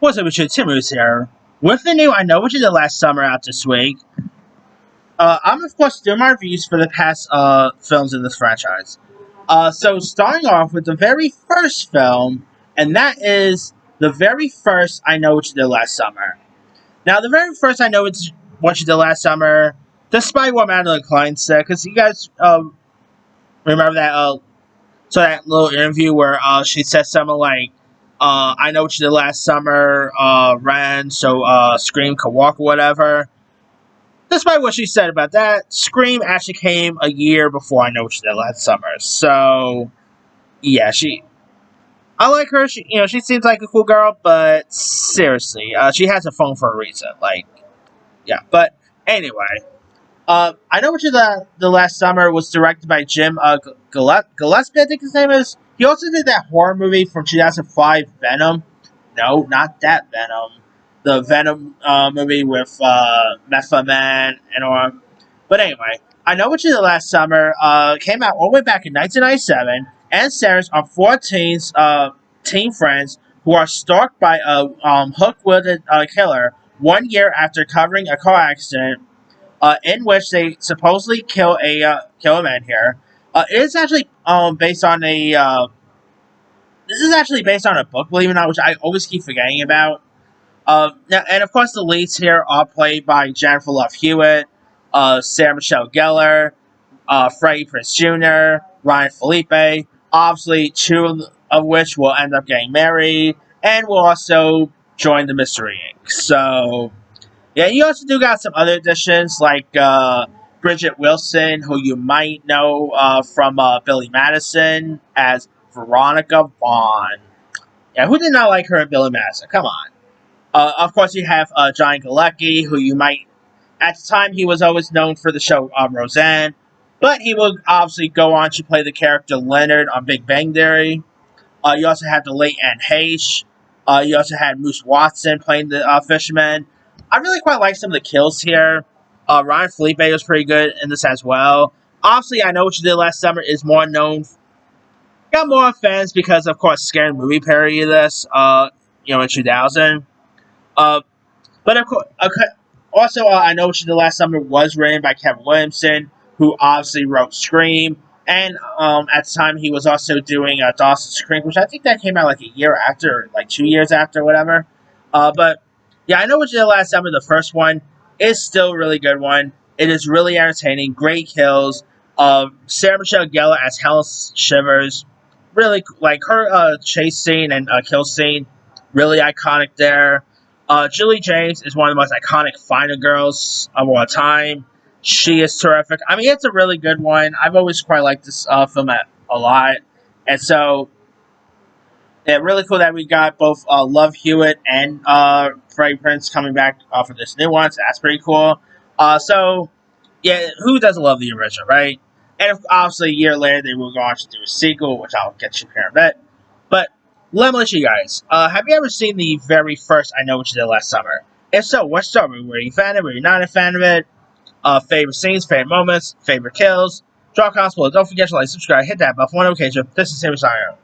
What's up, with you? Tim Roos here. With the new I Know What You Did Last Summer out this week, I'm of course doing my reviews for the past films in this franchise. So starting off with the very first film, and that is the very first I Know What You Did Last Summer. Now, the very first I Know What You Did Last Summer, despite what Madeline Klein said, because you guys remember that that little interview where she said something like, I know what you did last summer, ran so Scream could walk or whatever. Despite what she said about that, Scream actually came a year before I Know What You Did Last Summer. So, yeah, I like her. She seems like a cool girl, but seriously, she has a phone for a reason. Like, yeah. But anyway, I Know What You Did the Last Summer was directed by Jim Gillespie, I think his name is. He also did that horror movie from 2005, Venom. No, not that Venom. The Venom movie with Method Man and all. But anyway, I Know What You Did Last Summer came out all the way back in 1997 and stars on four teen friends who are stalked by a hook-wielded killer 1 year after covering a car accident in which they supposedly kill a man here. It is actually based on a. This is actually based on a book, believe it or not, which I always keep forgetting about. Now, and of course, the leads here are played by Jennifer Love Hewitt, Sarah Michelle Gellar, Freddie Prinze Jr., Ryan Felipe. Obviously, two of which will end up getting married and will also join the Mystery Inc. So, yeah, you also do got some other additions like Bridget Wilson, who you might know from Billy Madison as Veronica Vaughn. Yeah, who did not like her in Billy Madison? Come on. Of course, you have John Galecki, who you might... At the time, he was always known for the show Roseanne, but he will obviously go on to play the character Leonard on Big Bang Theory. You also have the late Anne Heche. You also had Moose Watson playing the fisherman. I really quite like some of the kills here. Ryan Felipe was pretty good in this as well. Obviously, I Know What You Did Last Summer is more known. Got more fans because, of course, Scary Movie parody of this, in 2000. But of course, also, I Know What You Did Last Summer was written by Kevin Williamson, who obviously wrote Scream. And at the time, he was also doing Dawson's Creek, which I think that came out like a year after, like 2 years after, whatever. But yeah, I Know What You Did Last Summer, the first one, is still a really good one. It is really entertaining, great kills. Sarah Michelle Gellar as Helen Shivers, really, like her chase scene and kill scene, really iconic there. Julie James is one of the most iconic final girls of all time. She is terrific. I mean, it's a really good one. I've always quite liked this film a lot. And so, yeah, really cool that we got both Love Hewitt and Freddie Prinze coming back for this new one. So that's pretty cool. So, yeah, who doesn't love the original, right? And obviously, a year later, they will go on to do a sequel, which I'll get you here in a bit. But let me let you guys. Have you ever seen the very first I Know What You Did Last Summer? If so, what story? Were you a fan of it? Were you not a fan of it? Favorite scenes, favorite moments, favorite kills. Draw comments below. Don't forget to like, subscribe, hit that bell for notification. This is Sammy signing out.